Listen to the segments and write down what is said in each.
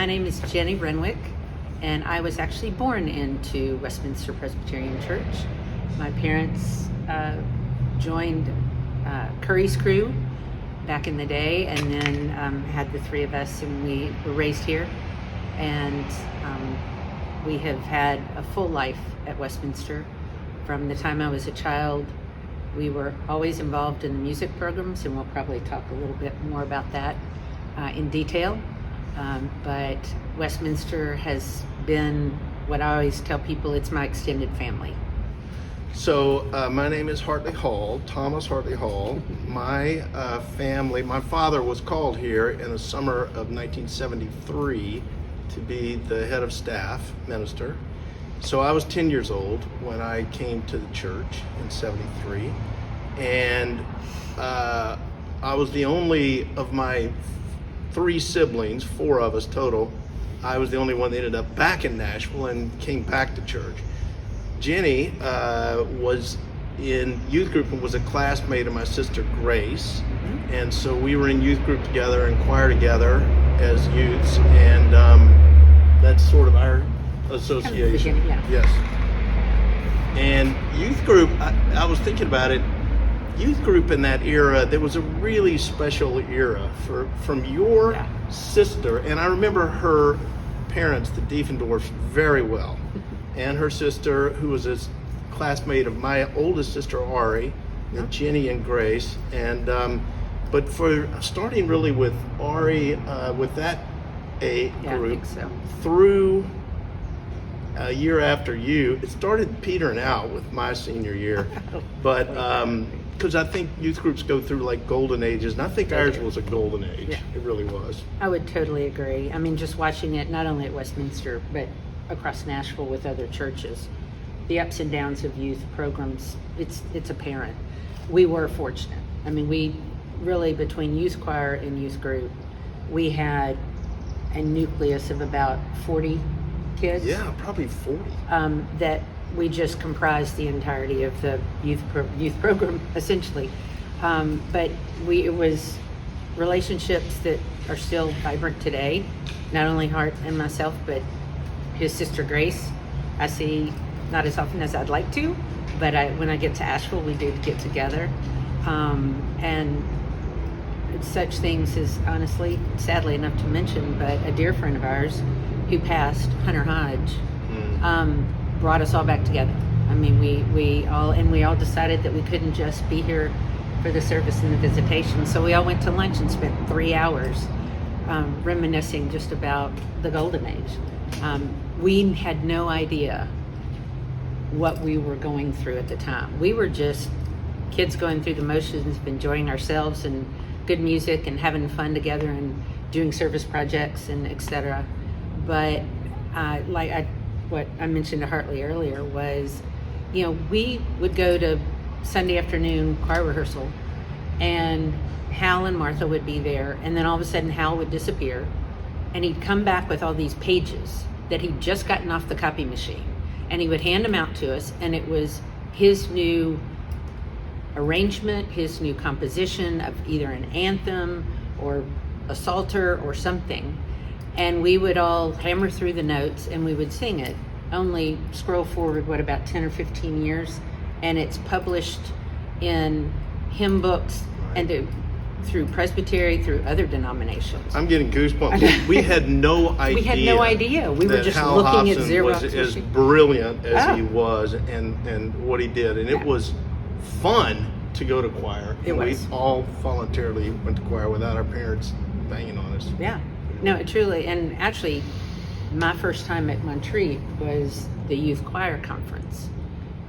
My name is Jennie Renwick, and I was actually born into Westminster Presbyterian Church. My parents joined Curry's Crew back in the day, and then had the three of us, and we were raised here. And we have had a full life at Westminster. From the time I was a child, we were always involved in the music programs, and we'll probably talk a little bit more about that in detail. But Westminster has been what I always tell people, it's my extended family. So my name is Hartley Hall, Thomas Hartley Hall. My family, my father was called here in the summer of 1973 to be the head of staff minister. So I was 10 years old when I came to the church in 73. And I was the only of my three siblings, four of us total. I was the only one that ended up back in Nashville and came back to church. Jennie was in youth group and was a classmate of my sister Grace. Mm-hmm. And so we were in youth group together and choir together as youths, and that's sort of our association. Yeah. Yes. And youth group, I was thinking about it. Youth group in that era, there was a really special era from your sister, and I remember her parents, the Diefendorfs, very well, and her sister, who was a classmate of my oldest sister Ari, and Jennie and Grace, and but for starting really with Ari, with that group, I think so. Through year after you, it started petering out with my senior year, but because I think youth groups go through like golden ages, and I think ours was a golden age. Yeah. It really was. I would totally agree. I mean, just watching it, not only at Westminster, but across Nashville with other churches, the ups and downs of youth programs, it's apparent. We were fortunate. I mean, we really, between youth choir and youth group, we had a nucleus of about 40 kids. Yeah, probably 40. That we just comprised the entirety of the youth program, essentially. But it was relationships that are still vibrant today. Not only Hart and myself, but his sister Grace, I see not as often as I'd like to, but when I get to Asheville, we do get together. And such things as, honestly, sadly enough to mention, but a dear friend of ours who passed, Hunter Hodge, brought us all back together. I mean, we all decided that we couldn't just be here for the service and the visitation, so we all went to lunch and spent 3 hours reminiscing just about the golden age. We had no idea what we were going through at the time. We were just kids going through the motions of enjoying ourselves and good music and having fun together and doing service projects and etc. But what I mentioned to Hartley earlier was, we would go to Sunday afternoon choir rehearsal, and Hal and Martha would be there, and then all of a sudden Hal would disappear, and he'd come back with all these pages that he'd just gotten off the copy machine, and he would hand them out to us, and it was his new arrangement, his new composition of either an anthem or a psalter or something. And we would all hammer through the notes and we would sing it. Only scroll forward, about 10 or 15 years, and it's published in hymn books and through Presbytery, through other denominations. I'm getting goosebumps. We had no idea. We had no idea. We were just Hal looking Hobson at Xerox was as machine. brilliant as he was, and what he did, and it was fun to go to choir. It was. We all voluntarily went to choir without our parents banging on us. Yeah. No, truly. And actually, my first time at Montreat was the youth choir conference.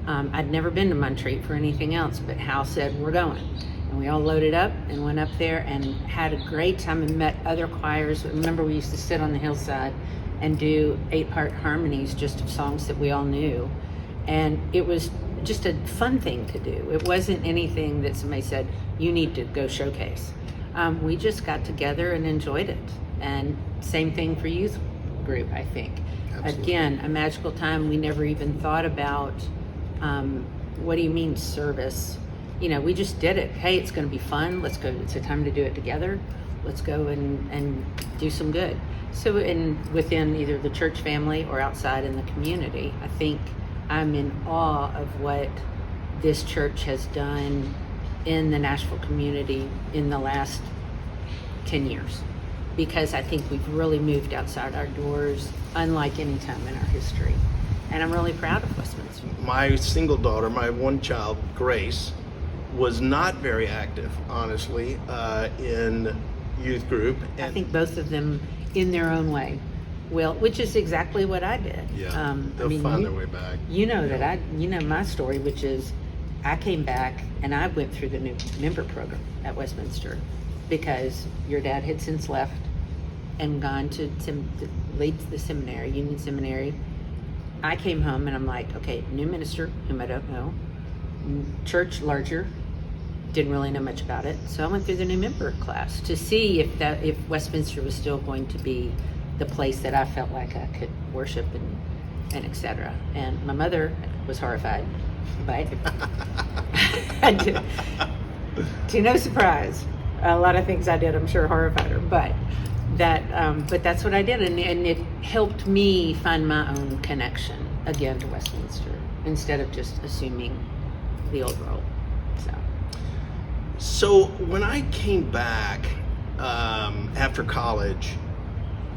I'd never been to Montreat for anything else, but Hal said, we're going. And we all loaded up and went up there and had a great time and met other choirs. Remember, we used to sit on the hillside and do 8-part harmonies just of songs that we all knew. And it was just a fun thing to do. It wasn't anything that somebody said, you need to go showcase. We just got together and enjoyed it. And same thing for youth group, I think. Absolutely. Again, a magical time. We never even thought about, what do you mean service? We just did it. Hey, it's going to be fun. Let's go. It's a time to do it together. Let's go and do some good. So within either the church family or outside in the community, I think I'm in awe of what this church has done in the Nashville community in the last 10 years. Because I think we've really moved outside our doors, unlike any time in our history. And I'm really proud of Westminster. My single daughter, my one child, Grace, was not very active, honestly, in youth group. I think both of them, in their own way, will, which is exactly what I did. Yeah, they'll find their way back. You know that you know my story, which is I came back and I went through the new member program at Westminster because your dad had since left and gone to lead the seminary, Union Seminary. I came home and I'm like, okay, new minister, whom I don't know, church larger, didn't really know much about it. So I went through the new member class to see if Westminster was still going to be the place that I felt like I could worship and etc. And my mother was horrified, but to no surprise, a lot of things I did, I'm sure, horrified her. But that's what I did, and it helped me find my own connection again to Westminster instead of just assuming the old role. So when I came back after college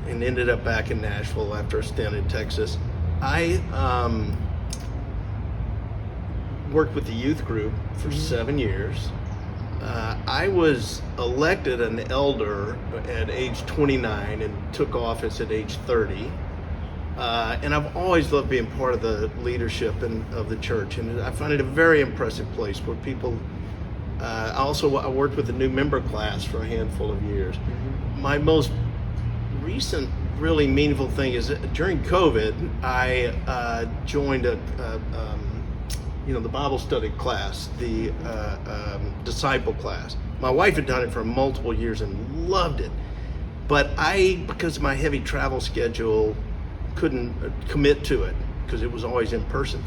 and ended up back in Nashville after a stint in Texas, I worked with the youth group for 7 years. I was elected an elder at age 29 and took office at age 30. And I've always loved being part of the leadership of the church, and I find it a very impressive place where people. I worked with the new member class for a handful of years. Mm-hmm. My most recent really meaningful thing is that during COVID, I joined the Bible study class, the disciple class. My wife had done it for multiple years and loved it, but because of my heavy travel schedule, couldn't commit to it because it was always in person.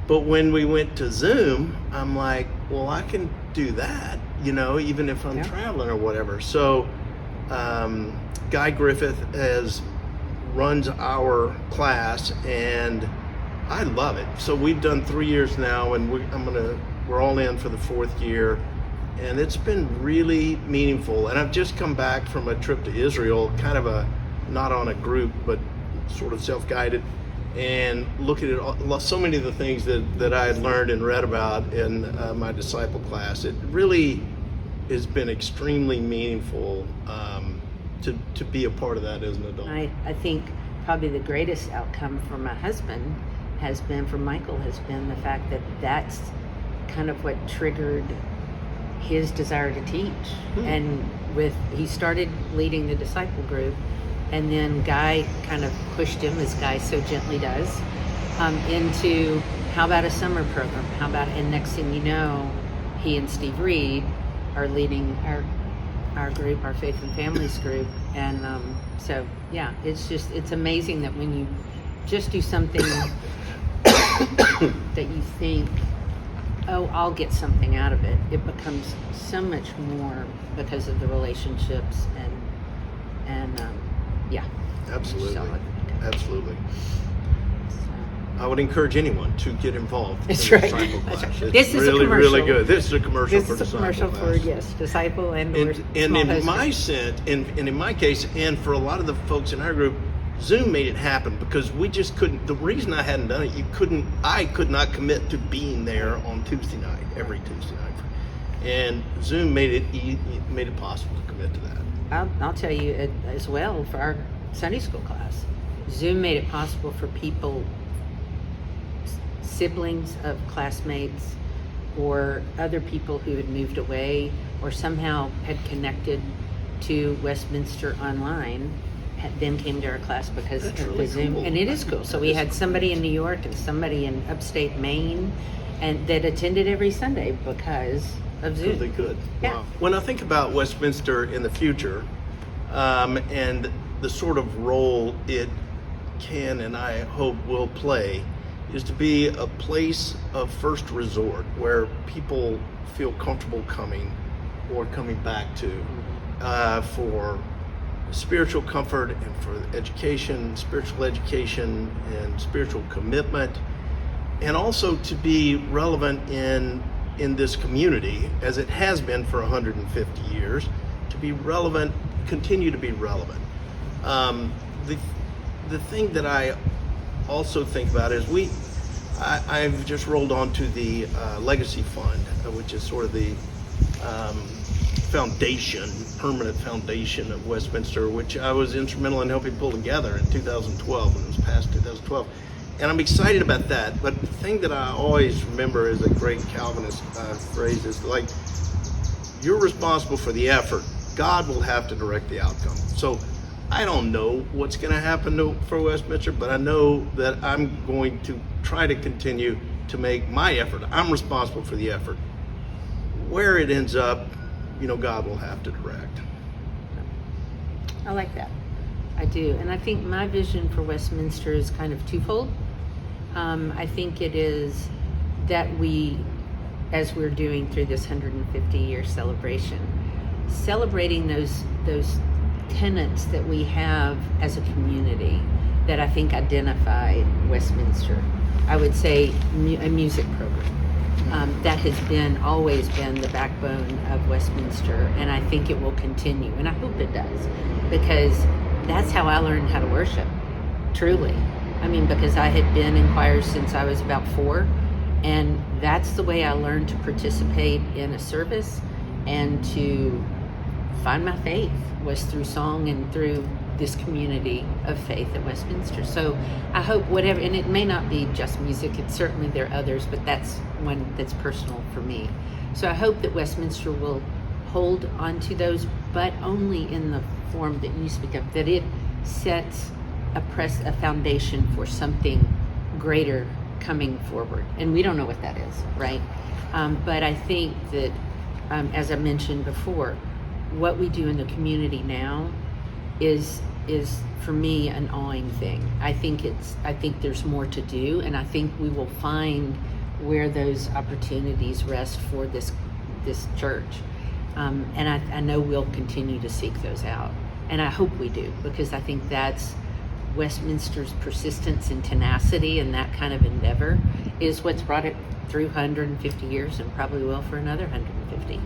But when we went to Zoom, I'm like, well, I can do that, even if I'm traveling or whatever. So Guy Griffith runs our class, and I love it. So we've done 3 years now, and we're all in for the 4th year, and it's been really meaningful. And I've just come back from a trip to Israel, kind of not on a group, but sort of self-guided, and looking at so many of the things that I had learned and read about in my disciple class. It really has been extremely meaningful to be a part of that as an adult. I think probably the greatest outcome for my husband for Michael has been the fact that that's kind of what triggered his desire to teach. And he started leading the disciple group, and then Guy kind of pushed him, as Guy so gently does, into how about a summer program? And next thing you know, he and Steve Reed are leading our group, our Faith and Families group. And so, yeah, it's amazing that when you just do something that you think, oh, I'll get something out of it, it becomes so much more because of the relationships and yeah. Absolutely. Solid. Absolutely. I would encourage anyone to get involved in That's the right. disciple That's class. right. It's This is a really, commercial. really good. This is a commercial This for is a disciple commercial for, class. yes, disciple and in my sense, and in my case, and for a lot of the folks in our group, Zoom made it happen because we just couldn't. The reason I hadn't done it, I could not commit to being there on Tuesday night, every Tuesday night, and Zoom made it possible to commit to that. I'll tell you as well, for our Sunday school class, Zoom made it possible for people, siblings of classmates or other people who had moved away or somehow had connected to Westminster online, then came to our class because That's of really the Zoom. cool. And it is cool. So we had somebody in New York and somebody in upstate Maine and that attended every Sunday because of Zoom. Really good. Yeah. Wow. When I think about Westminster in the future, and the sort of role it can and I hope will play, is to be a place of first resort where people feel comfortable coming or coming back to for spiritual comfort and for education, spiritual education and spiritual commitment, and also to be relevant in this community as it has been for 150 years, to be relevant, continue to be relevant. The thing that I also think about is I've just rolled on to the Legacy Fund, which is sort of the permanent foundation of Westminster, which I was instrumental in helping pull together in 2012, when it was passed 2012. And I'm excited about that, but the thing that I always remember is a great Calvinist phrase is like, you're responsible for the effort, God will have to direct the outcome. So I don't know what's going to happen for Westminster, but I know that I'm going to try to continue to make my effort. I'm responsible for the effort. Where it ends up, God will have to direct. I like that. I do. And I think my vision for Westminster is kind of twofold. I think it is that we, as we're doing through this 150-year celebration, celebrating those tenets that we have as a community that I think identify Westminster. I would say a music program. That has always been the backbone of Westminster, and I think it will continue, and I hope it does, because that's how I learned how to worship, truly. I mean, because I had been in choirs since I was about 4, and that's the way I learned to participate in a service and to find my faith, was through song and through this community of faith at Westminster. So I hope whatever, and it may not be just music, it's certainly there are others, but that's one that's personal for me. So I hope that Westminster will hold onto those, but only in the form that you speak of, that it sets a foundation for something greater coming forward. And we don't know what that is, right? But I think that, as I mentioned before, what we do in the community now is for me an awing thing. I think there's more to do, and I think we will find where those opportunities rest for this church. And I know we'll continue to seek those out, and I hope we do, because I think that's Westminster's persistence and tenacity, and that kind of endeavor is what's brought it through 150 years, and probably will for another 150.